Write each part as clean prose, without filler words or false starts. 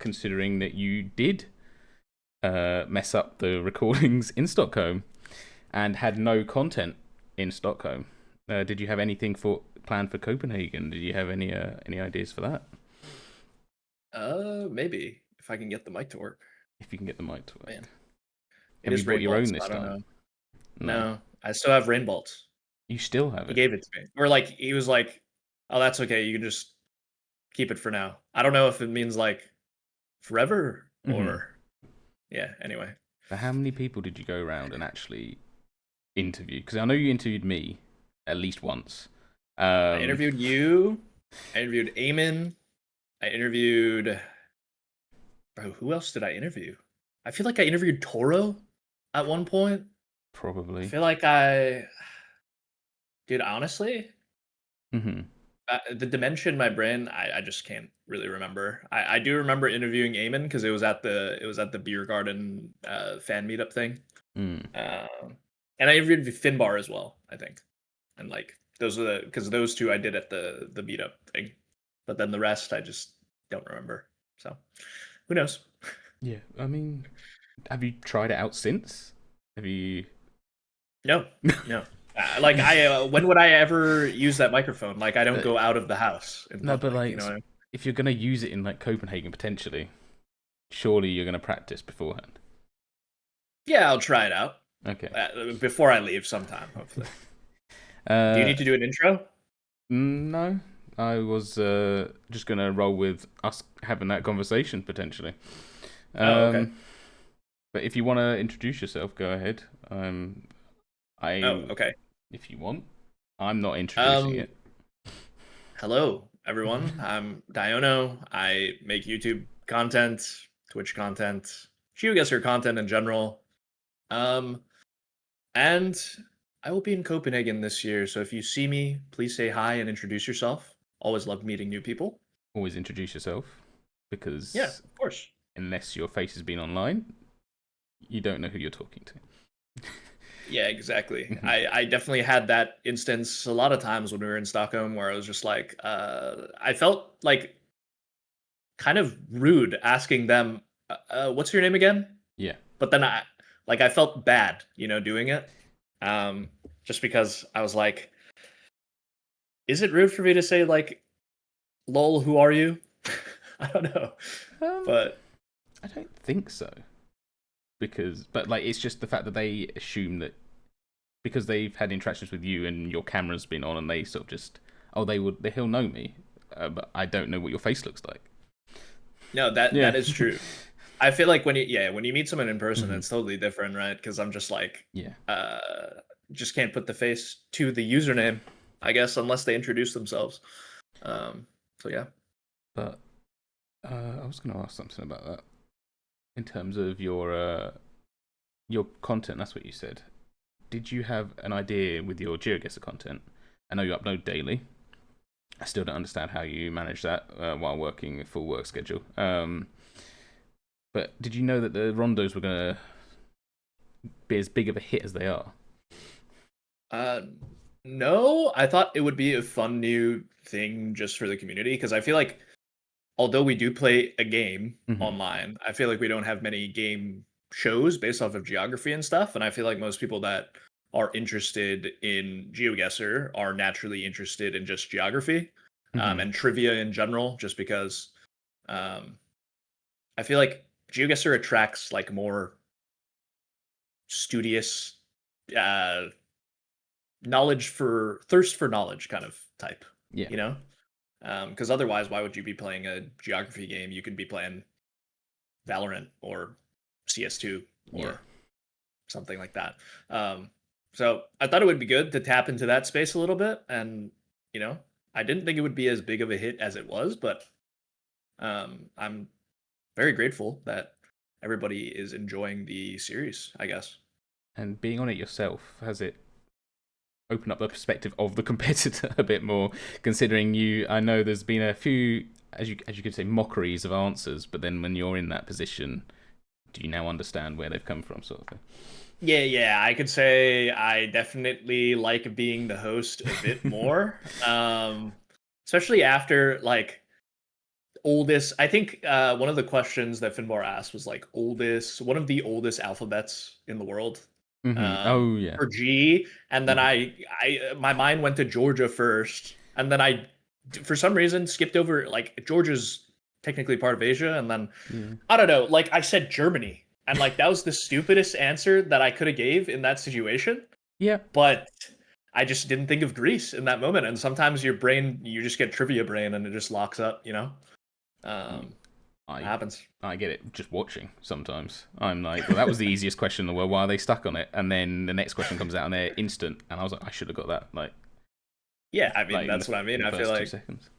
considering that you did mess up the recordings in Stockholm and had no content in Stockholm. Did you have anything planned for Copenhagen? Did you have any ideas for that? Maybe if I can get the mic to work. If you can get the mic to work. Man, it Have you is brought rain your own bolts. this I don't time? know. No. No, I still have rain bolts. You still have He it. gave it to me. Or like he was like, "Oh, that's okay. You can just keep it for now." I don't know if it means like forever Mm-hmm. or yeah. Anyway, So how many people did you go around and actually interview? Because I know you interviewed me at least once. I Um, interviewed you. I interviewed Eamon. I interviewed. Bro, who else did I interview? I feel like I interviewed Toro at one point. I probably. feel like dude, honestly, Mm-hmm. the dimension in my brain, I just can't really remember. I do remember interviewing Eamon because it was at the beer garden fan meetup thing. Mm. Um, and I interviewed Finbar as well, I think. And like those are because those two I did at the meetup thing. But then the rest I just don't remember. So who knows? Yeah, I mean, have you tried it out since? Have you? No, no. Like when would I ever use that microphone? Like I don't But go out of the house in no, but public. You like, know what I mean? if you're gonna use it in like Copenhagen potentially, surely you're gonna practice beforehand. Yeah, I'll try it out Okay. before I leave sometime. Hopefully. Do you Uh, need to do an intro? no, I was just gonna roll with us having that conversation potentially. Oh, okay. Um, but if you want to introduce yourself, go ahead. Oh, I, okay. if you want, I'm not introducing Um, it. hello everyone. I'm Daiiono. I make YouTube content, Twitch content, GeoGuessr content in general. Um, and I will be in Copenhagen this year, so if you see me, please say hi and introduce yourself. Always love meeting new people. Always introduce yourself Yeah, because of course. unless your face has been online, you don't know who you're talking to. Yeah, exactly. Mhm. I definitely had that instance a lot of times when we were in Stockholm where I was just like, I felt like kind of rude asking them, "What's your name again?" Yeah. But then I felt bad, doing it, um, just because I was like, "Is it rude for me to say like, lol, who are you?" I don't know, Um, but I don't think so but like it's just the fact that they assume that because they've had interactions with you and your camera's been on and they sort of just he'll know me, but I don't know what your face looks like. no, that Yeah. that is true. I feel like when you meet someone in person, Hmm. it's totally different, right? Because I'm just like, Yeah. uh, just can't put the face to the username, I guess, unless they introduce themselves. Um, so yeah. But I was going to ask something about that in terms of your content. That's what you said. Did you have an idea with your GeoGuessr content? I know you upload daily. I still don't understand how you manage that while working a full work schedule. But did you know that the Rondos were going to be as big of a hit as they are? Uh, no, I thought it would be a fun new thing just for the community because I feel like although we do play a game Mm-hmm. online, I feel like we don't have many game shows based off of geography and stuff. And I feel like most people that are interested in GeoGuessr are naturally interested in just geography Mm-hmm. and trivia in general, just because um, I feel like GeoGuessr attracts like more studious, uh, knowledge for thirst for knowledge kind of type, Yeah. you know? Because otherwise, why would you be playing a geography game? You could be playing Valorant or CS2 Yeah. or something like that. Um, so I thought it would be good to tap into that space a little bit, and you know, I didn't think it would be as big of a hit as it was, but I'm very grateful that everybody is enjoying the series. I guess. And being on it yourself, has it opened up the perspective of the competitor a bit more? Considering I know there's been a few, as you could say, mockeries of answers, but then when you're in that position, do you now understand where they've come from, sort of Yeah, yeah, I could say I definitely like being the host a bit thing? more. Especially after like oldest. I think one of the questions that Finbar asked was like one of the oldest alphabets in the world, Oh yeah. for G. And then Mhm. my mind went to Georgia first, and then for some reason skipped over, like, Georgia's technically part of Asia, and then Yeah. I don't know, like I said Germany, and like that was the stupidest answer that I could have gave in that situation. Yeah. But I just didn't think of Greece in that moment, and sometimes your brain, you just get trivia brain, and it just locks up. Mm, It I happens. I get it just watching sometimes. I'm like, well, that was the easiest question in the world. Why are they stuck on it? And then the next question comes out and they're instant, and I was like, I should have got that. Yeah, I mean Like that's what I in mean. the I feel first two like seconds.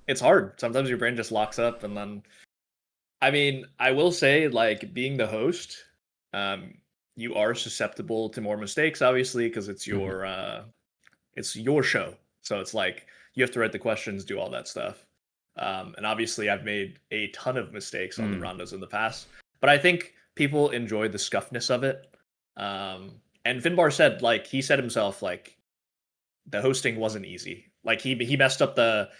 it's hard. Sometimes your brain just locks up, and then I mean, I will say, like, being the host, um, you are susceptible to more mistakes, obviously, because Hmm. it's your show. So it's like you have to write the questions, do all that stuff. And obviously, I've made a ton of mistakes on the Mm. rondos in the past, but I think people enjoy the scuffness of it. And Finbar said, like, he said himself, like, the hosting wasn't easy. Like, he messed up the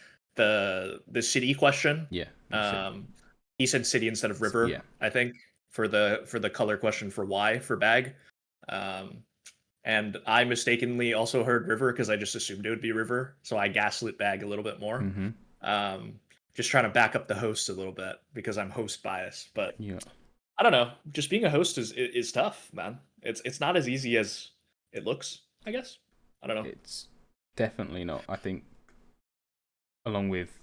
city question. Yeah. You said Um, he said city instead of yeah. river, I think, for the color question for Y for bag. Um, and I mistakenly also heard river because I just assumed it would be river, so I gaslit bag a little bit more. Hmm. Um, just trying to back up the host a little bit because I'm host biased. But Yeah. I don't know. Just being a host is tough, man. It's not as easy as it looks, I guess. I don't know. It's definitely not. I think along with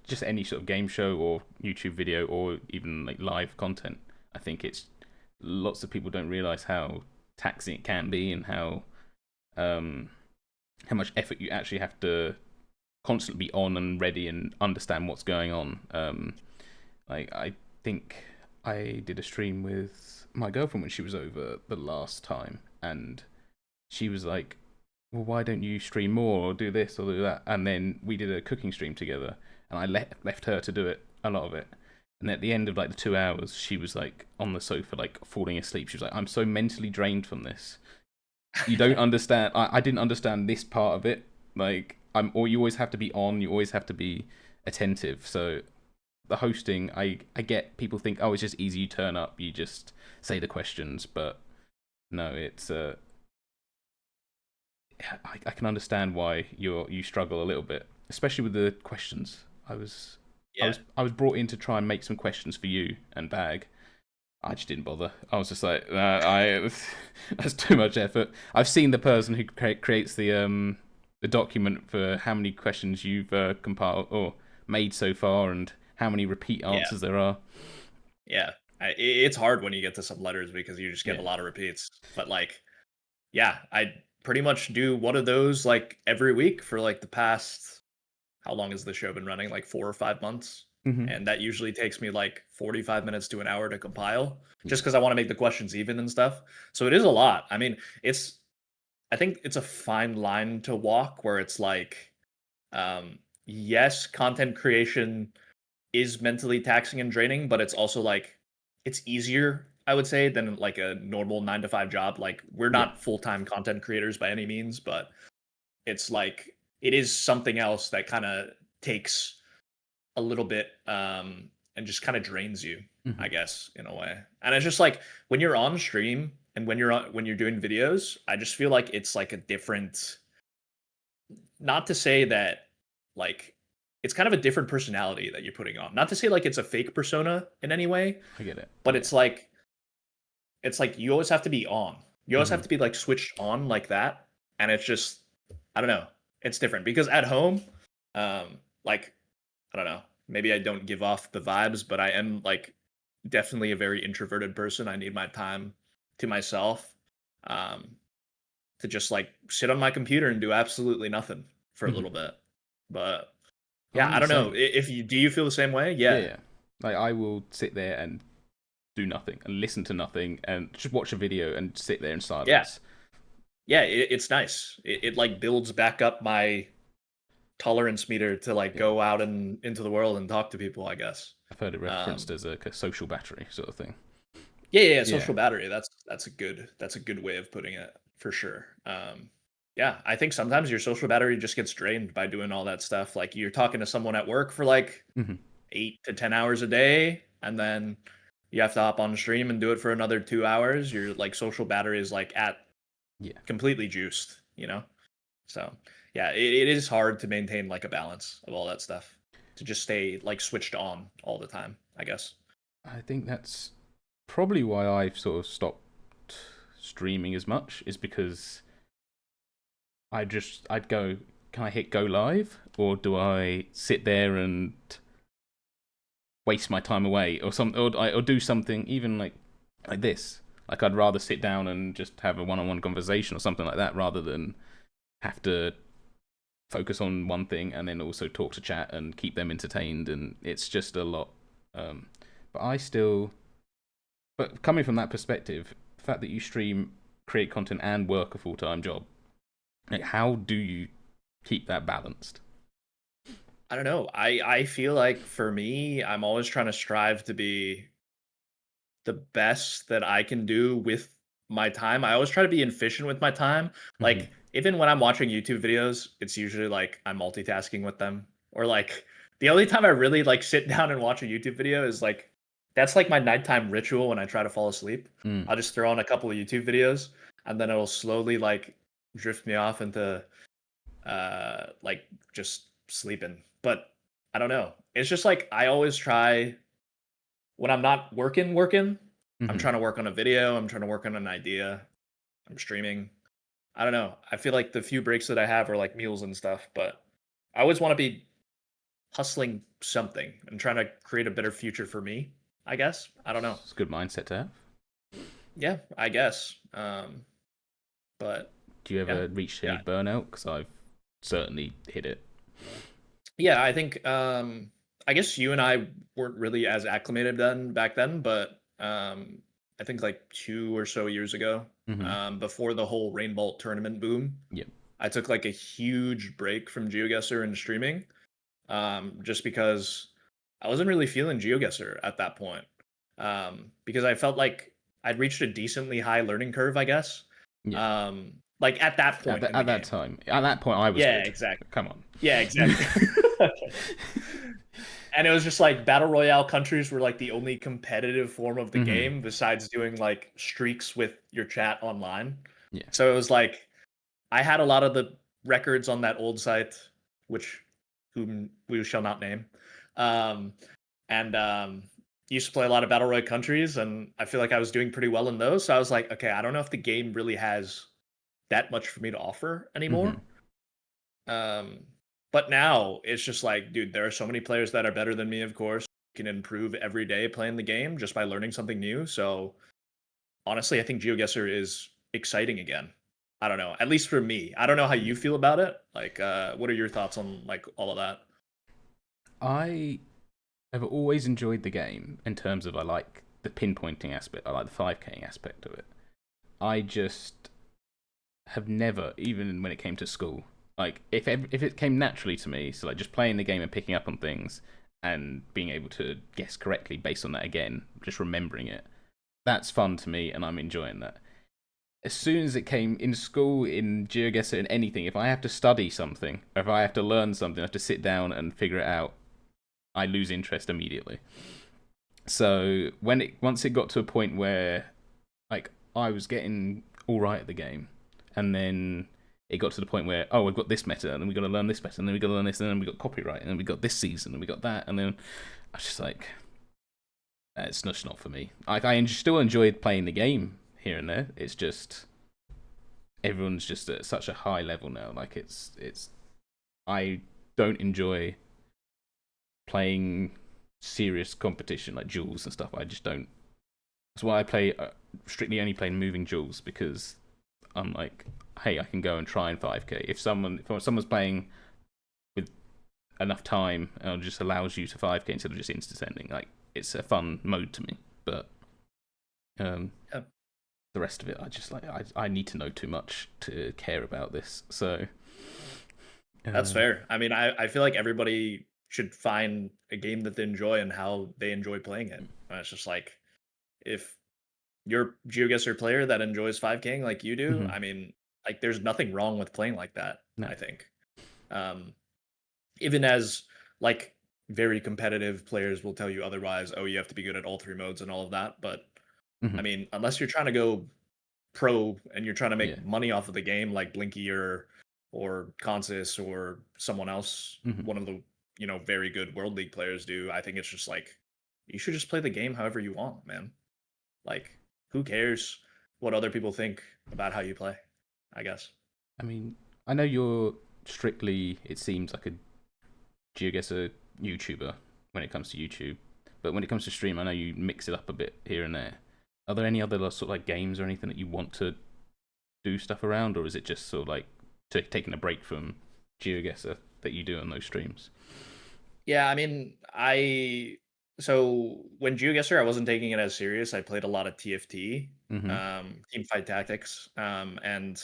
just any sort of game show or YouTube video or even like live content, I think it's lots of people don't realize how taxing it can be and um how much effort you actually have to constantly be on and ready and understand what's going on. Like I think I did a stream with my girlfriend when she was over the last time, and she was like, "Well, why don't you stream more or do this or do that?" And then we did a cooking stream together, and I left her to do it, a lot of it. And at the end of like the 2 hours, she was like on the sofa, like falling asleep. She was like, "I'm so mentally drained from this. You don't understand. I didn't understand this part of it. Like or you always have to be on. You always have to be attentive. So the hosting, I get people think, oh, it's just easy. You turn up, you just say the questions, but no, it's I can understand why you struggle a little bit, especially with the questions. Yeah. I was brought in to try and make some questions for you and Bag. I just didn't bother. I was just like, that's too much effort. I've seen the person who creates the document for how many questions you've compiled or made so far and how many repeat Yeah. answers there are. Yeah. It's hard when you get to some letters because you just get a Yeah. lot of repeats. But like, yeah, I pretty much do one of those like every week for like the past, how long has the show been running? Like 4 or 5 months. Hmm. And that usually takes me like 45 minutes to an hour to compile just because I want to make the questions even and stuff. So it is a lot. I mean, I think it's a fine line to walk where it's like, yes, content creation is mentally taxing and draining, but it's also like it's easier, I would say, than like a normal 9 to 5 job. Like we're Yeah. not full-time content creators by any means, but it's like it is something else that kind of takes a little bit and just kind of drains you, Hmm. I guess, in a way. And it's just like when you're on stream and when you're doing videos, I just feel like it's like a different, not to say that like it's kind of a different personality that you're putting on. Not to say like it's a fake persona in any way, I get it. but Yeah. it's like you always have to be on. You always Hmm. have to be like switched on like that. And it's just I don't know. It's different because at home, like I don't know, maybe I don't give off the vibes, but I am like definitely a very introverted person. I need my time to myself. Um, to just like sit on my computer and do absolutely nothing for a Hmm. little bit. But yeah, I'm I the don't know. same. If you do you feel the same way? Yeah, Yeah. yeah. Like I will sit there and do nothing and listen to nothing and just watch a video and sit there in Yeah. silence. Yeah, it's nice. It like builds back up my tolerance meter to like Yeah. go out and into the world and talk to people, I guess. I've heard it referenced Um as a social battery sort of thing. yeah, Yeah. social battery. That's a good way of putting it for sure. Yeah, I think sometimes your social battery just gets drained by doing all that stuff. Like you're talking to someone at work for like Hmm. 8 to 10 hours a day, and then you have to hop on stream and do it for another 2 hours, your, like, social battery is, like, at Yeah. completely juiced, you know? So, yeah, it is hard to maintain, like, a balance of all that stuff, to just stay, like, switched on all the time, I guess. I think that's probably why I've sort of stopped streaming as much, is because I'd go, can I hit go live, or do I sit there and waste my time away, or or do something even like this? Like, I'd rather sit down and just have a one-on-one conversation or something like that, rather than have to focus on one thing and then also talk to chat and keep them entertained, and it's just a lot. Um, but I still, but coming from that perspective, the fact that you stream, create content, and work a full-time job, like, how do you keep that balanced? I don't know. I feel like for me, I'm always trying to strive to be the best that I can do with my time. I always try to be efficient with my time. Hmm. Like, even when I'm watching YouTube videos, it's usually like I'm multitasking with them. Or like the only time I really like sit down and watch a YouTube video is like that's like my nighttime ritual when I try to fall asleep. Mm. I'll just throw on a couple of YouTube videos and then it'll slowly like drift me off into like just sleeping. But I don't know. It's just like I always try when I'm not working, I'm Hmm. trying to work on a video, I'm trying to work on an idea, I'm streaming. I don't know. I feel like the few breaks that I have are like meals and stuff, but I always want to be hustling something and trying to create a better future for me, I guess. I don't know. It's a good mindset to have. Yeah, I guess. But Do you yeah. ever reach any Yeah. burnout? Because I've certainly hit it. Yeah, I think I guess you and I weren't really as acclimated then back then, but I think like 2 or so years ago, Hmm. before the whole Rainbow tournament boom, Yep. I took like a huge break from GeoGuessr and streaming, just because I wasn't really feeling GeoGuessr at that point, because I felt like I'd reached a decently high learning curve, I guess, Yeah. like at that At, point in the at that game. time, at that point, I was Yeah, good. exactly. Come on. Yeah, exactly. And it was just like battle royale countries were like the only competitive form of the Hmm. game besides doing like streaks with your chat online. Yeah. So it was like I had a lot of the records on that old site, which whom we shall not name. Um, and used to play a lot of battle royale countries, and I feel like I was doing pretty well in those. So I was like, okay, I don't know if the game really has that much for me to offer anymore. Hmm. Um, but now it's just like, dude, there are so many players that are better than me, of course. Can improve every day playing the game just by learning something new. So honestly, I think GeoGuessr is exciting again. I don't know. At least for me. I don't know how Yeah. you feel about it. Like, what are your thoughts on like all of that? I have always enjoyed the game in terms of, I like the pinpointing aspect. I like the 5K aspect of it. I just have never, even when it came to school, like, if it came naturally to me, so like just playing the game and picking up on things and being able to guess correctly based on that again, just remembering it, that's fun to me and I'm enjoying that. As soon as it came in school, in GeoGuessr, in anything, if I have to study something, or if I have to learn something, I have to sit down and figure it out, I lose interest immediately. So once it got to a point where, like, I was getting all right at the game, and then it got to the point where, oh, we've got this meta, and then we got to learn this meta, and then we got to learn this, and then we got copyright, and then we got this season, and we got that, and then I was just like, it's just not for me. Like, I still enjoyed playing the game here and there. It's just everyone's just at such a high level now. Like, it's I don't enjoy playing serious competition like duels and stuff. I just don't. That's why I play strictly only playing moving duels, because I'm like, hey, I can go and try in 5K. If someone's playing with enough time, and it just allows you to 5K instead of just instant sending, like, it's a fun mode to me. But um, Yeah, the rest of it, I just like, I need to know too much to care about this. So that's uh, fair. I mean, I feel like everybody should find a game that they enjoy and how they enjoy playing it. And it's just like if you're a GeoGuessr player that enjoys 5King like you do, mhm, I mean, like there's nothing wrong with playing like that, no, I think. Um, even as like very competitive players will tell you otherwise. Oh, you have to be good at all three modes and all of that. But I Hmm. mean, unless you're trying to go pro and you're trying to Yeah. make money off of the game, like Blinky or Consis or someone else, Hmm. one of the very good World League players do. I think it's just like you should just play the game however you want, man. Like, who cares what other people think about how you play? I guess. I mean, I know you're strictly, it seems like a GeoGuessr YouTuber when it comes to YouTube, but when it comes to stream, I know you mix it up a bit here and there. Are there any other sort of like games or anything that you want to do stuff around, or is it just sort of like taking a break from GeoGuessr that you do on those streams? Yeah, I mean, so when GeoGuessr, I wasn't taking it as serious. I played a lot of TFT, Hmm. Team Fight Tactics, and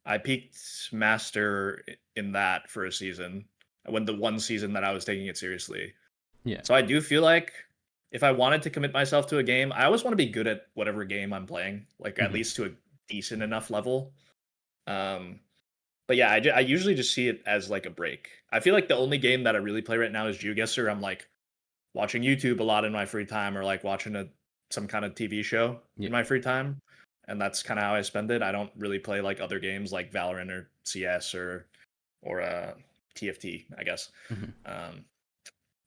I peaked master in that for a season. When the one season that I was taking it seriously. Yeah. So I do feel like if I wanted to commit myself to a game, I always want to be good at whatever game I'm playing, like at Hmm. least to a decent enough level. Um, but yeah, I usually just see it as like a break. I feel like the only game that I really play right now is GeoGuessr. I'm like watching YouTube a lot in my free time, or like watching some kind of TV show Yeah. in my free time, and that's kind of how I spend it. I don't really play like other games like Valorant or CS or TFT, I guess. Hmm. Um,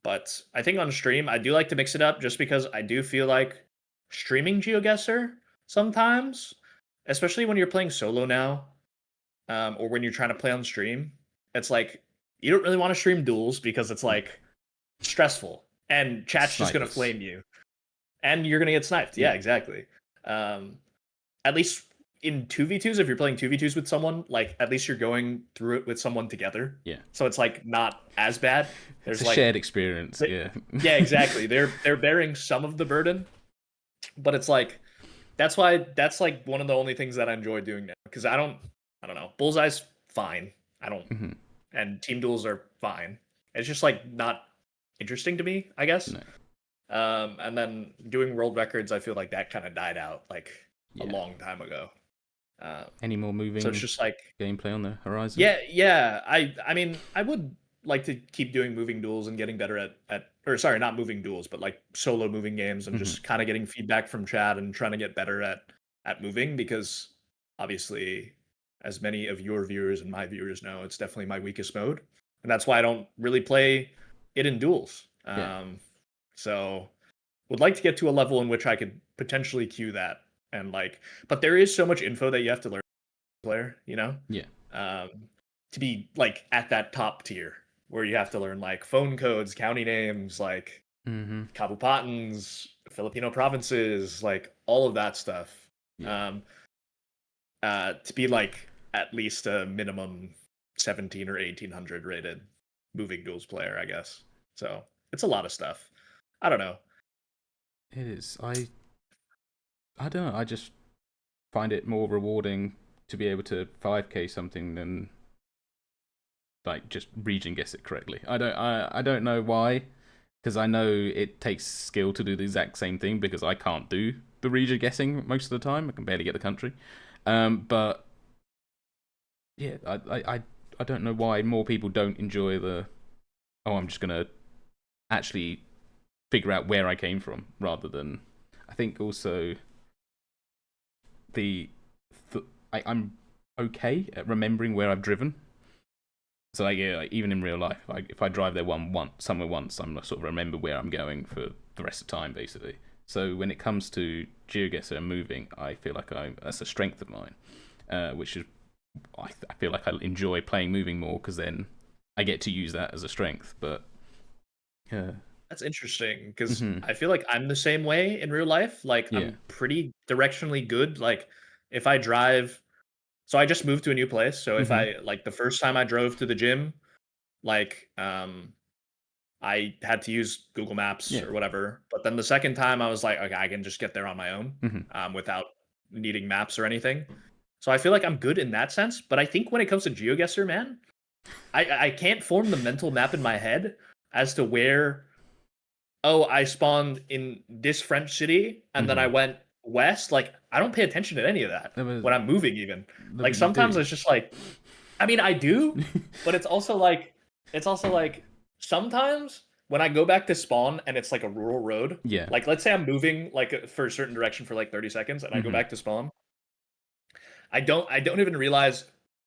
but I think on stream, I do like to mix it up just because I do feel like streaming GeoGuessr sometimes, especially when you're playing solo now, or when you're trying to play on stream, it's like you don't really want to stream duels because it's Yeah. like stressful and chat's just gonna Snipers. flame you and you're gonna get sniped. Yeah, Yeah. exactly. Um, at least in 2v2s, if you're playing 2v2s with someone, like at least you're going through it with someone together. Yeah. So it's like not as bad. It's a There's like shared experience. Yeah. yeah, exactly. They're bearing some of the burden, but it's like that's like one of the only things that I enjoy doing now because I don't know. Bullseye's fine. I don't Hmm. and team duels are fine. It's just like not interesting to me, I guess. No. And then doing world records, I feel like that kind of died out like a Yeah. long time ago. Uh, Any more so it's moving just like gameplay on the horizon? yeah. I mean, I would like to keep doing moving duels and getting better at or sorry, not moving duels, but like solo moving games and Hmm. just kind of getting feedback from chat and trying to get better at moving because obviously as many of your viewers and my viewers know, it's definitely my weakest mode. And that's why I don't really play it in duels. Yeah. So would like to get to a level in which I could potentially queue that and like but there is so much info that you have to learn player, Yeah. um, to be like at that top tier where you have to learn like phone codes, county names, like Hmm. kabupatans, Filipino provinces, like all of that stuff. Yeah. Um, to be like at least a minimum 17 or 1800 rated moving duels player, I guess. So it's a lot of stuff. I don't know. It is. I don't know. I just find it more rewarding to be able to 5k something than like just region guess it correctly. I don't know why, because I know it takes skill to do the exact same thing because I can't do the region guessing most of the time. I can barely get the country. But yeah, I don't know why more people don't enjoy the, oh, I'm just gonna actually figure out where I came from rather than, I think also the, I'm okay at remembering where I've driven. So like, yeah, like even in real life, like if I drive there somewhere once, I'm sort of remember where I'm going for the rest of the time, basically. So when it comes to GeoGuessr and moving, I feel like that's a strength of mine, which is I feel like I enjoy playing moving more because then I get to use that as a strength. But yeah, That's interesting because hmm, I feel like I'm the same way in real life. Like yeah, I'm pretty directionally good. Like if I drive, so I just moved to a new place. So if hmm, I like the first time I drove to the gym, like I had to use Google Maps yeah, or whatever. But then the second time I was like, okay, I can just get there on my own hmm, without needing maps or anything. So I feel like I'm good in that sense. But I think when it comes to GeoGuessr, man, I can't form the mental map in my head as to where oh, I spawned in this French city and then I hmm. went west. Like, I don't pay attention to any of that No, when I'm moving, even. but Like, you sometimes do. it's just like, I mean, I do, but it's also like sometimes when I go back to spawn and it's like a rural road, Yeah. like let's say I'm moving like for a certain direction for like 30 seconds and I go Hmm. back to spawn, I don't even realize,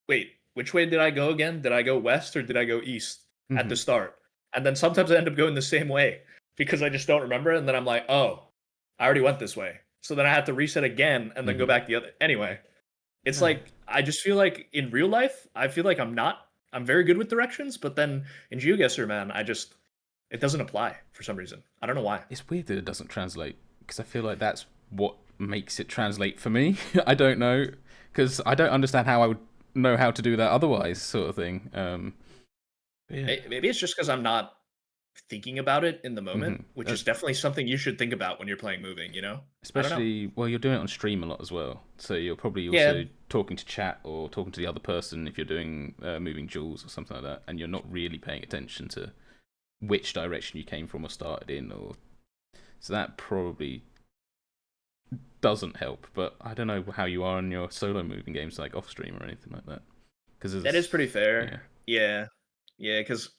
wait, which way did I go again? Did I go west or did I go east at the Hmm. start? And then sometimes I end up going the same way because I just don't remember. And then I'm like, oh, I already went this way. So then I have to reset again and then go Hmm. back the other. Anyway, it's No. like I just feel like in real life, I feel like I'm very good with directions, but then in GeoGuessr, man, it doesn't apply for some reason. I don't know why. It's weird that it doesn't translate because I feel like that's what makes it translate for me. I don't know because I don't understand how I would know how to do that otherwise, sort of thing. Yeah. Maybe it's just because I'm not thinking about it in the Hmm. moment, which is definitely something you should think about when you're playing moving, you know? I don't know. Especially, well, you're doing it on stream a lot as well, so you're probably Yeah. also talking to chat or talking to the other person if you're doing moving jewels or something like that, and you're not really paying attention to which direction you came from or started in, or so that probably doesn't help. But I don't know how you are in your solo moving games, like off stream or anything like that, because That is pretty yeah. fair. Yeah. Yeah, because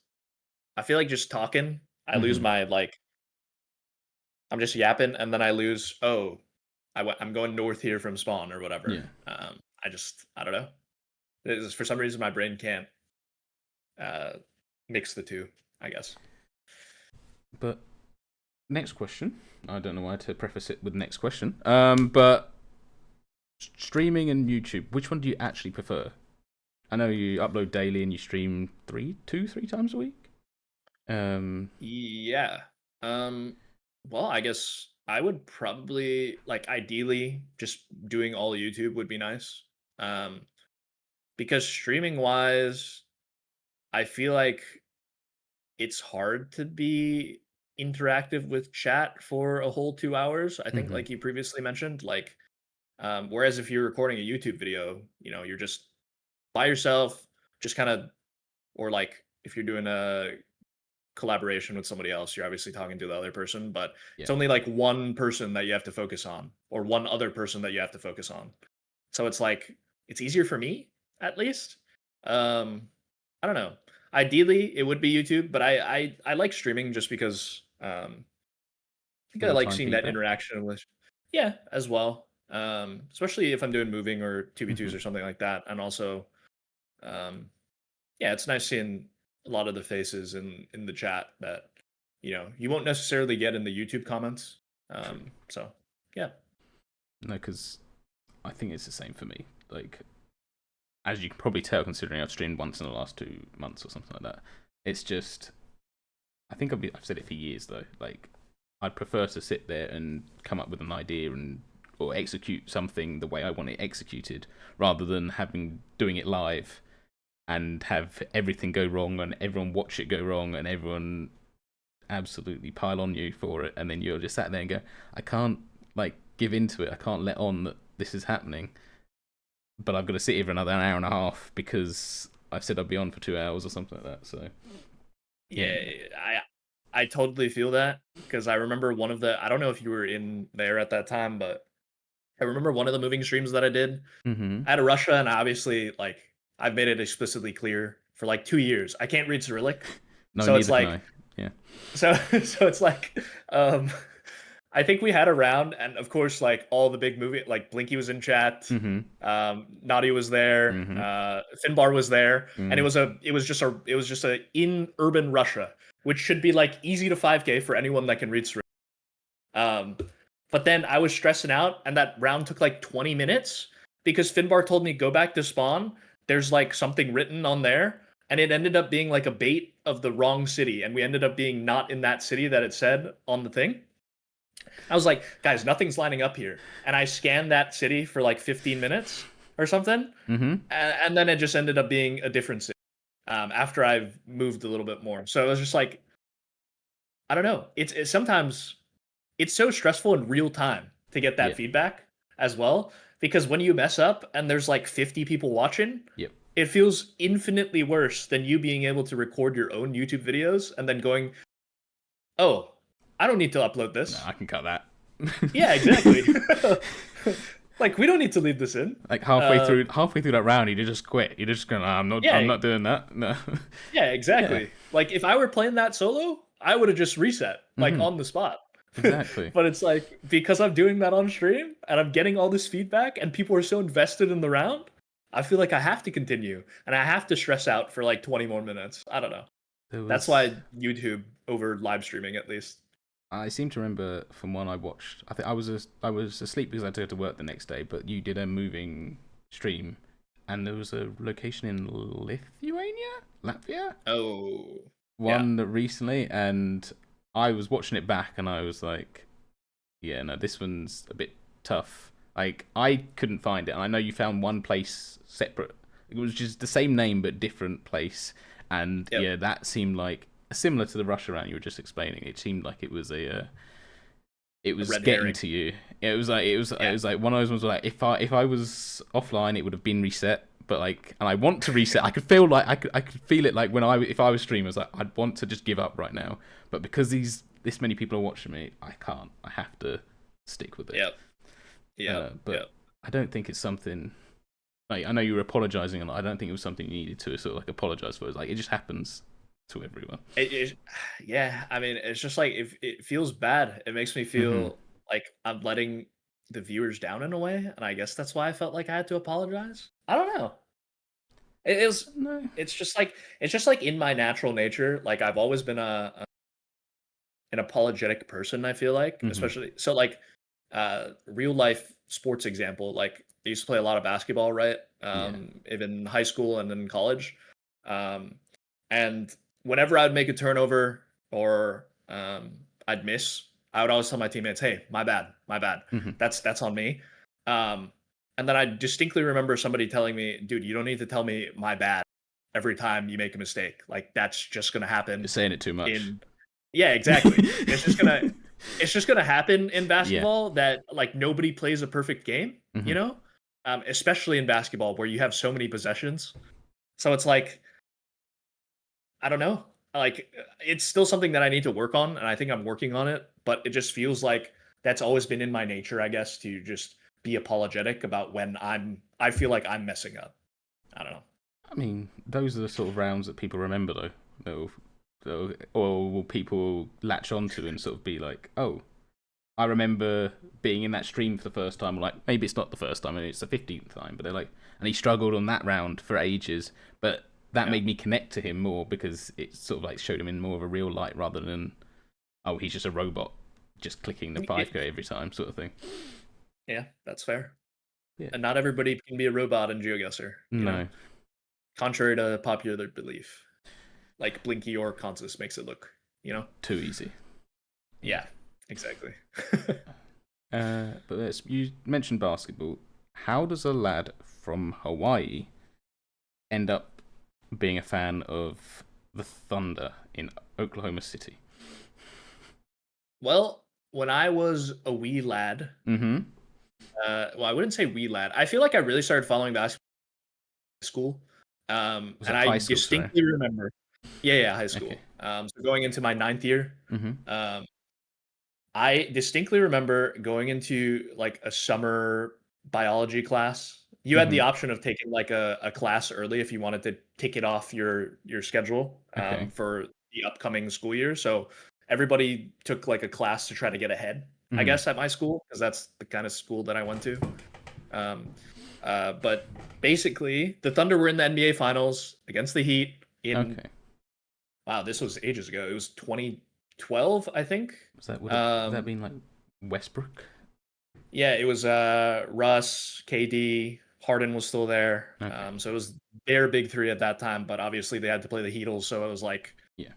I feel like just talking, I lose Hmm. my like I'm just yapping and then I lose, oh, I'm going north here from spawn or whatever. Yeah. I don't know. For some reason my brain can't uh mix the two, I guess. But next question. I don't know why to preface it with next question. But streaming and YouTube, which one do you actually prefer? I know you upload daily and you stream three times a week. Yeah. Um, well, I guess I would probably like ideally just doing all YouTube would be nice. Um, because streaming wise, I feel like it's hard to be interactive with chat for a whole 2 hours. I think Hmm. like you previously mentioned, like whereas if you're recording a YouTube video, you're just by yourself, just kind of or like if you're doing a collaboration with somebody else, you're obviously talking to the other person, but Yeah. it's only like one person that you have to focus on or one other person that you have to focus on. So it's like it's easier for me at least. Um I don't know. Ideally it would be YouTube, but I like streaming just because I think I Real like time seeing that feedback. interaction with yeah, as well. Especially if I'm doing moving or 2v2s Hmm. or something like that. And also um yeah, it's nice seeing a lot of the faces in the chat that you won't necessarily get in the YouTube comments. True. So yeah, No, because I think it's the same for me. Like, as you can probably tell, considering I've streamed once in the last 2 months or something like that, it's just. I think I've said it for years though. Like, I'd prefer to sit there and come up with an idea and or execute something the way I want it executed, rather than doing it live and have everything go wrong and everyone watch it go wrong and everyone absolutely pile on you for it, and then you're just sat there and go, I can't like give into it. I can't let on that this is happening, but I've got to sit here for another hour and a half because I've said I'd be on for 2 hours or something like that. So yeah, yeah, I totally feel that because I remember one of the I don't know if you were in there at that time, but I remember one of the moving streams that I did. mm-hmm. I had a Russia, and obviously like I've made it explicitly clear for like 2 years I can't read Cyrillic, No, so it's neither can like I. Yeah. so so it's like um I think we had a round, and of course, like all the big movie, like Blinky was in chat, Mm-hmm. Naughty was there, Mm-hmm. Finbar was there, and Mm. it was just a in urban Russia, which should be like easy to 5K for anyone that can read Cyrillic. Um, but then I was stressing out, and that round took like 20 minutes because Finbar told me go back to spawn. There's like something written on there, and it ended up being like a bait of the wrong city, and we ended up being not in that city that it said on the thing. I was like, guys, nothing's lining up here. And I scanned that city for like 15 minutes or something. Mm-hmm. And then it just ended up being a different city after I've moved a little bit more. So it was just like, I don't know. It's sometimes it's so stressful in real time to get that Yeah. feedback as well. Because when you mess up and there's like 50 people watching, Yep. it feels infinitely worse than you being able to record your own YouTube videos and then going, oh, I don't need to upload No, this. I can cut that. Yeah, exactly. Like we don't need to leave this in. Like Uh, halfway through that round, he'd just quit. He'd just go, "Nah, I'm yeah, not doing that." No. yeah, Yeah. exactly. Like if I were playing that solo, I would have just reset like Hmm. on the spot. Exactly. But it's like because I'm doing that on stream and I'm getting all this feedback and people are so invested in the round, I feel like I have to continue and I have to stress out for like 20 more minutes. I don't know. There That's was. why YouTube over live streaming at least. I seem to remember from one I watched. I think I was asleep because I had to go to work the next day. But you did a moving stream, and there was a location in Lithuania, Latvia, Oh, yeah. one recently, and I was watching it back, and I was like, yeah, no, this one's a bit tough. Like I couldn't find it, and I know you found one place separate. It was just the same name but different place, and Yep. yeah, that seemed like similar to the rush around you were just explaining. It seemed like it was it A was red getting herring. to you. It Yeah. was like one of those ones where like if I was offline, it would have been reset. But like, and I want to reset. I could feel like I could feel it like when I if I was streamers, like I'd want to just give up right now. But because this many people are watching me, I can't. I have to stick with it. Yep. Yep. But Yep. I don't think it's something. Like, I know you were apologizing, and I don't think it was something you needed to sort of like apologize for. It's like it just happens to everyone. It, yeah, I mean, it's just like if it feels bad, it makes me Hmm. feel like I'm letting the viewers down in a way, and I guess that's why I felt like I had to apologize. I don't know. It is. No. It's just like in my natural nature. Like I've always been an apologetic person. I feel like, Hmm. especially so like real life sports example. Like I used to play a lot of basketball, right? Yeah. Even in high school and then college. Um, and whenever I'd make a turnover or I'd miss, I would always tell my teammates, "Hey, my bad, my bad. Hmm. That's on me." Um, and then I distinctly remember somebody telling me, "Dude, you don't need to tell me my bad every time you make a mistake. Like that's just gonna You're happen saying it too much. in." Yeah, exactly. It's just gonna happen in Yeah. basketball that like nobody plays a perfect game, Hmm. especially in basketball where you have so many possessions. So it's like I don't know. Like it's still something that I need to work on, and I think I'm working on it. But it just feels like that's always been in my nature, I guess, to just be apologetic about when I feel like I'm messing up. I don't know. I mean, those are the sort of rounds that people remember, though. Or will people latch onto and sort of be like, oh, I remember being in that stream for the first time. Or like, maybe it's not the first time, maybe it's the 15th time, but they're like, and he struggled on that round for ages, but that Yeah, made me connect to him more because it sort of like showed him in more of a real light rather than, oh, he's just a robot just clicking the Y- 5K every time sort of thing. yeah, that's fair. Yeah. And not everybody can be a robot in GeoGuessr. No. Contrary to popular belief. Like Blinky or Consus makes it look, you know? Too easy. Yeah. Yeah, exactly. But you mentioned basketball. How does a lad from Hawaii end up being a fan of the Thunder in Oklahoma City? Well, when I was a wee lad, Mm-hmm. well, I wouldn't say wee lad. I feel like I really started following basketball in school. Was And it I high school? Sorry. distinctly remember, yeah, yeah, high Okay. school. So going into my ninth year, Mm-hmm. um, I distinctly remember going into like a summer biology class. You had the Mm-hmm. option of taking like a class early if you wanted to tick it off your schedule Okay. for the upcoming school year. So everybody took like a class to try to get ahead, I Mm-hmm. guess, at my school because that's the kind of school that I went to. Um, but basically, the Thunder were in the NBA Finals against the Heat in Okay. wow, this was ages ago. It was 2012, I think. Would that Um, been like Westbrook? Yeah, it was Russ, KD, Harden was still there. Okay. So it was their big three at that time, but obviously they had to play the Heatles, so it was like Yeah.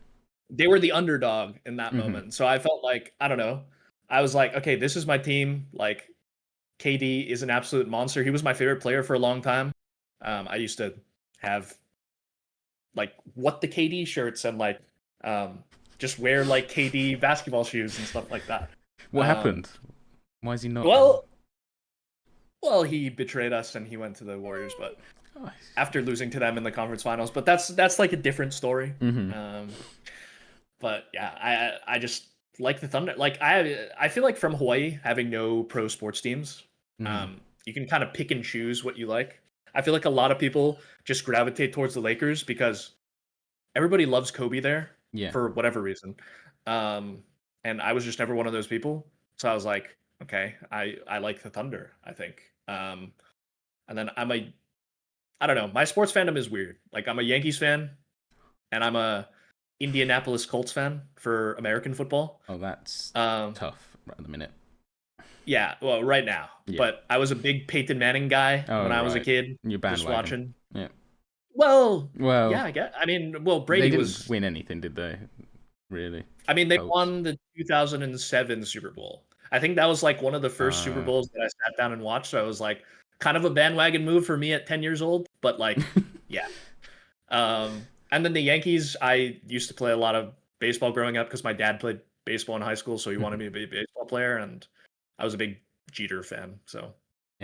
they were the underdog in that Mm-hmm. moment. So I felt like I don't know. I was like, okay, this is my team. Like KD is an absolute monster. He was my favorite player for a long time. I used to have like what the KD shirts and like just wear like KD basketball shoes and stuff like that. What Um, happened? Why is he not? well, Well, he betrayed us and he went to the Warriors, but Oh. after losing to them in the conference finals. But that's like a different story. Mm-hmm. But yeah, I just like the Thunder. Like I feel like from Hawaii having no pro sports teams, Mm-hmm. you can kind of pick and choose what you like. I feel like a lot of people just gravitate towards the Lakers because everybody loves Kobe there Yeah. for whatever reason. And I was just never one of those people. So I was like, okay, I like the Thunder, I think. And then I don't know, my sports fandom is weird. Like I'm a Yankees fan and I'm a Indianapolis Colts fan for American football. Oh, that's Um, tough right at the minute. yeah, well, right now. Yeah. But I was a big Peyton Manning guy when Oh, I was a right. kid, Your just bandwagon. watching. Yeah. Well, Well, yeah, I guess. I mean, well, they Brady didn't was. win anything, did they? Really? I mean, they Colts. won the 2007 Super Bowl. I think that was like one of the first Super Uh, Bowls that I sat down and watched. So I was like, kind of a bandwagon move for me at 10 years old, but like, yeah. And then the Yankees, I used to play a lot of baseball growing up because my dad played baseball in high school, so he wanted me to be a baseball player, and I was a big Jeter fan. So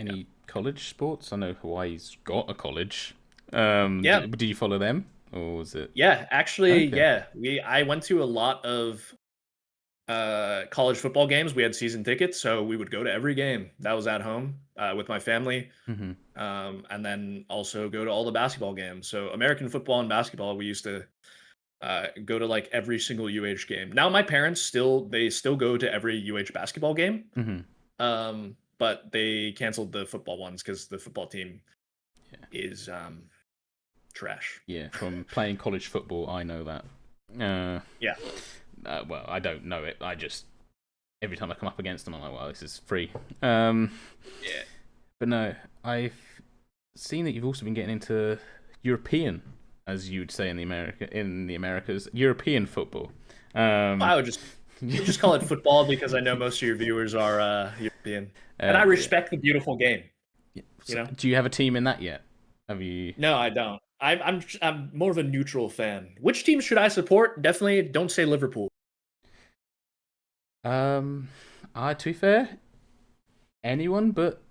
yeah, Any college sports? I know Hawaii's got a college. yeah, Did you follow them, or was it yeah. Actually, okay? yeah, I went to a lot of college football games. We had season tickets, so we would go to every game that was at home with my family, Hmm. and then also go to all the basketball games. So American football and basketball, we used to go to like every single UH game. Now my parents still go to every UH basketball game, Hmm. but they canceled the football ones because the football team Yeah, is trash. yeah. From playing college football, I know that. Uh, Yeah, well, I don't know it. I just every time I come up against them, I'm like, well, this is free. Um, yeah. but no, I've seen that you've also been getting into European, as you'd say in the Americas, European football. Um, I would just call it football because I know most of your viewers are European, and I yeah. respect the beautiful game. You So, know, do you have a team in that yet? Have you? no, I don't. I'm more of a neutral fan. Which team should I support? Definitely don't say Liverpool. Um, to be fair, anyone but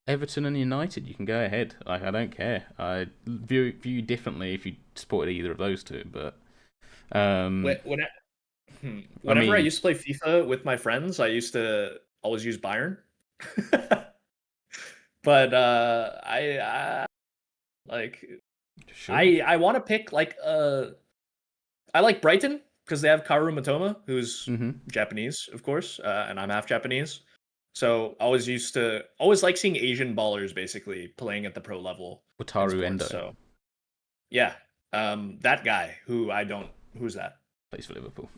Everton and United, you can go ahead. Like I don't care. I view differently if you supported either of those two, but um, When I Whenever I mean, used to play FIFA with my friends, I used to always use Bayern. But I like sure. I want to pick like I like Brighton because they have Kaoru Matoma, who's Mm-hmm. Japanese, of course, and I'm half Japanese. So I always like seeing Asian ballers basically playing at the pro level in Wataru sports. Endo So yeah, that guy who I don't who's that? plays for Liverpool.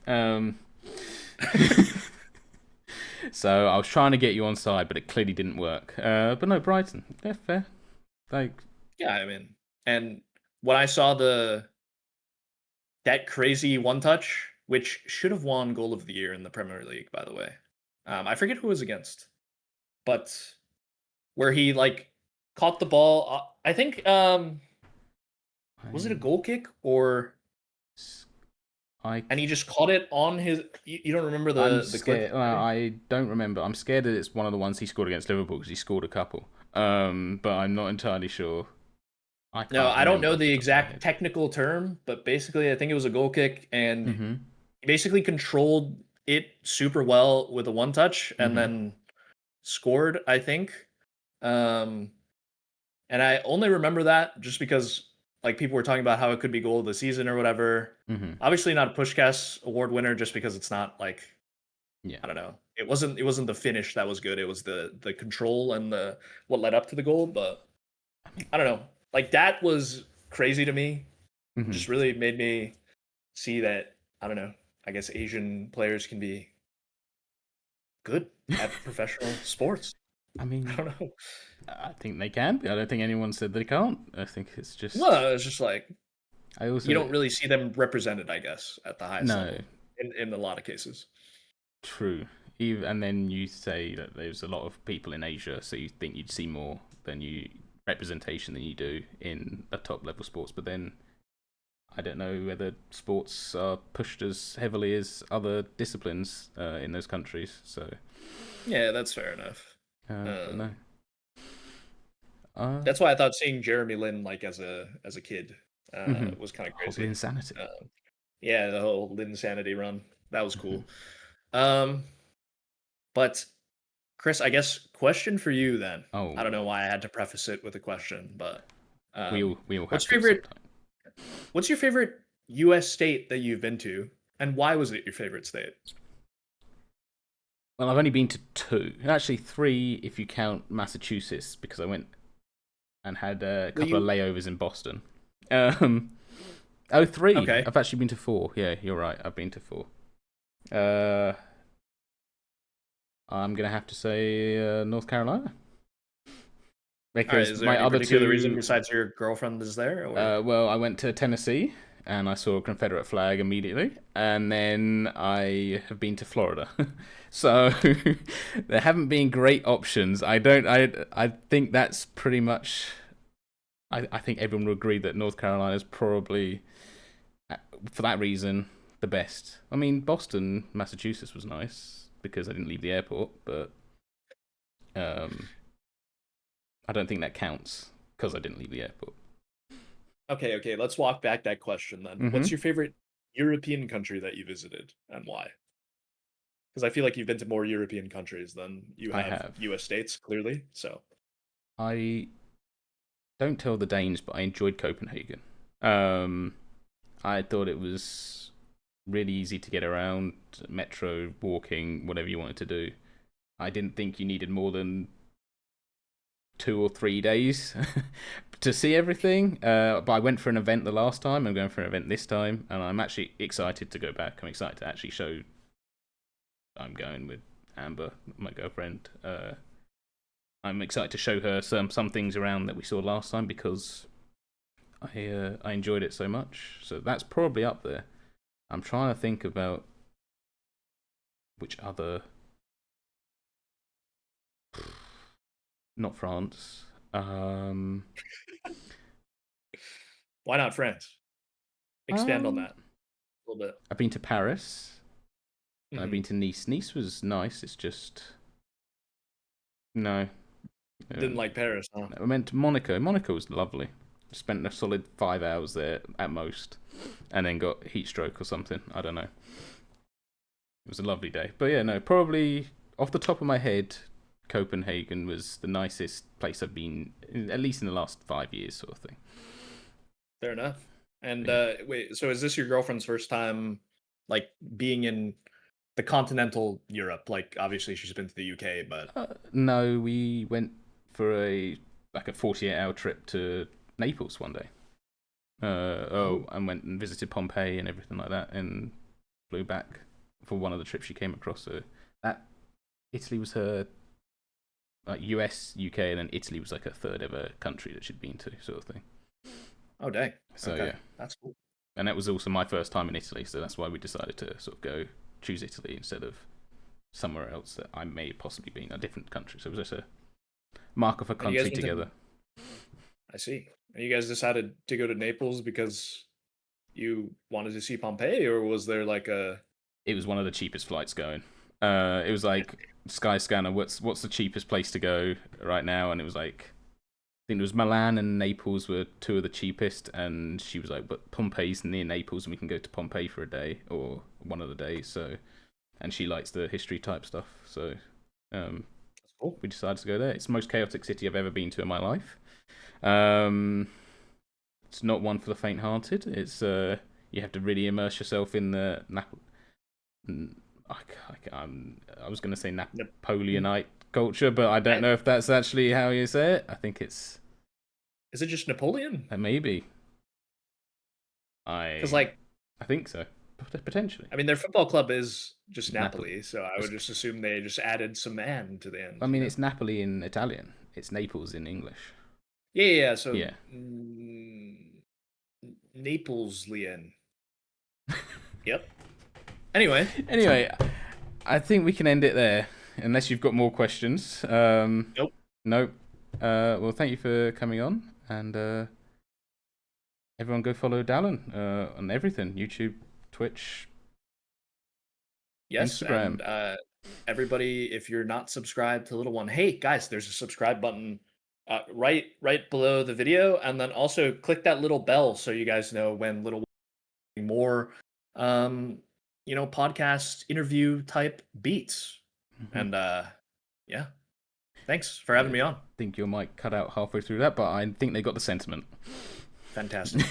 So I was trying to get you on side, but it clearly didn't work. But no, Brighton, they're fair. Like, Yeah, I mean, and when I saw that crazy one touch, which should have won goal of the year in the Premier League, by the way. I forget who it was against, but where he like caught the ball. I think was it a I, goal kick or I and he just caught it on his. You don't remember I'm the clip? scared. Well, I don't remember. I'm scared that it's one of the ones he scored against Liverpool because he scored a couple. But I'm not entirely sure. I No, can't I don't remember know off the the top of my exact head. technical term, but basically, I think it was a goal kick, and Mm-hmm. he basically controlled it super well with a one touch, and Mm-hmm. then scored. I think. Um, And I only remember that just because like people were talking about how it could be goal of the season or whatever. Mm-hmm. Obviously not a Pushkas award winner just because it's not like Yeah. I don't know. It wasn't the finish that was good. It was the control and the what led up to the goal, but I mean, I don't know. Like that was crazy to me. mm-hmm. Just really made me see that I don't know. I guess Asian players can be good at professional sports. I I mean, don't know. I think they can. I don't think anyone said they can't. I think it's just. Well, it's just like I you also don't really see them represented, I guess, at the highest no. level in a lot of cases. True. Even, and then you say that there's a lot of people in Asia, so you think you'd see more than you representation than you do in a top level sports. But then I don't know whether sports are pushed as heavily as other disciplines in those countries. So, Yeah, that's fair enough. but Um, no. Uh, that's why I thought seeing Jeremy Lin like as a kid mhm. was kind of Hobbly crazy. insanity. Yeah, the whole Lin Sanity run that was Hmm. cool. Um, but Chris, I guess question for you then. I don't Oh, know why I had to preface it with a question, but we all what's have to favorite? sometimes. What's your favorite U.S. state that you've been to? And why was it your favorite state? Well, I've only been to two, actually three if you count Massachusetts, because I went and had a Well, couple of you layovers in Boston. Um, oh, three. okay? I've actually been to four. Yeah, you're right. I've been to four. Uh, I'm gonna have to say North Carolina All right. because Is there my any other particular reason two. besides your girlfriend is there, or Well, I went to Tennessee and I saw a Confederate flag immediately, and then I have been to Florida. So there haven't been great options. I don't. I think that's pretty much. I think everyone will agree that North Carolina is probably, for that reason, the best. I mean, Boston, Massachusetts was nice because I didn't leave the airport, but um, I don't think that counts because I didn't leave the airport. okay? Okay, let's walk back that question then. What's Mm-hmm. your favorite European country that you visited, and why? Because I feel like you've been to more European countries than you I have have. U.S. states, clearly. So I don't tell the Danes, but I enjoyed Copenhagen. Um, I thought it was really easy to get around, metro, walking, whatever you wanted to do. I didn't think you needed more than 2 or 3 days to see everything. But I went for an event the last time. I'm going for an event this time, and I'm actually excited to go back. I'm excited to actually show I'm going with Amber, my girlfriend. I'm excited to show her some things around that we saw last time because I enjoyed it so much. So that's probably up there. I'm trying to think about which other. Not France. why not France? Expand on Um, that a little bit. I've been to Paris. And I've Hmm. been to Nice. Nice was nice. It's just no. Didn't Um, like Paris, huh? I went to Monaco. Monaco was lovely. Spent a solid 5 hours there at most, and then got heat stroke or something. I don't know. It was a lovely day. But yeah, no, probably off the top of my head, Copenhagen was the nicest place I've been, at least in the last 5 years, sort of thing. Fair enough. And But yeah. wait, so is this your girlfriend's first time, like being in the continental Europe? Like, obviously she's been to the UK, but No, we went for a 48-hour trip to Naples one day. oh, And went and visited Pompeii and everything like that, and flew back for one of the trips she came across. So that Italy was her US, UK, and then Italy was like her third ever country that she'd been to, sort of thing. oh, dang. So Okay, yeah, that's cool. and that was also my first time in Italy, so that's why we decided to sort of choose Italy instead of somewhere else that I may have possibly been, a different country. So it was just a mark of a And you guys country went to, together. I see. And you guys decided to go to Naples because you wanted to see Pompeii, or was there like a, It was one of the cheapest flights going. It was like Skyscanner. What's the cheapest place to go right now? And it was like I think it was Milan and Naples were two of the cheapest. And she was like, "But Pompeii's near Naples, and we can go to Pompeii for a day or one of the days." So, and she likes the history type stuff. So, um, that's cool. we decided to go there. It's the most chaotic city I've ever been to in my life. Um, it's not one for the faint-hearted. It's you have to really immerse yourself in the I was going to say Yep. Napoleonite culture, but I don't I- know if that's actually how you say it. I think it's Is it just Napoleon? maybe. Because I like, I think so, potentially. I mean, their football club is just Napoli. Napoli, so I would just assume they just added some "and" to the I end. mean, it's Napoli in Italian. It's Naples in English. Yeah, yeah. Yeah, so Yeah. Naples-lian. Yep. Anyway, Anyway, I think we can end it there, unless you've got more questions. nope. Nope. Well, thank you for coming on, and everyone go follow Dallin on everything: YouTube, Twitch, Yes, Instagram. and everybody, if you're not subscribed to Little One, hey guys, there's a subscribe button right below the video, and then also click that little bell so you guys know when Little One more um podcast interview type beats. Mhm. And yeah, thanks for having Yeah, me on. I think your mic cut out halfway through that, but I think they got the sentiment. Fantastic.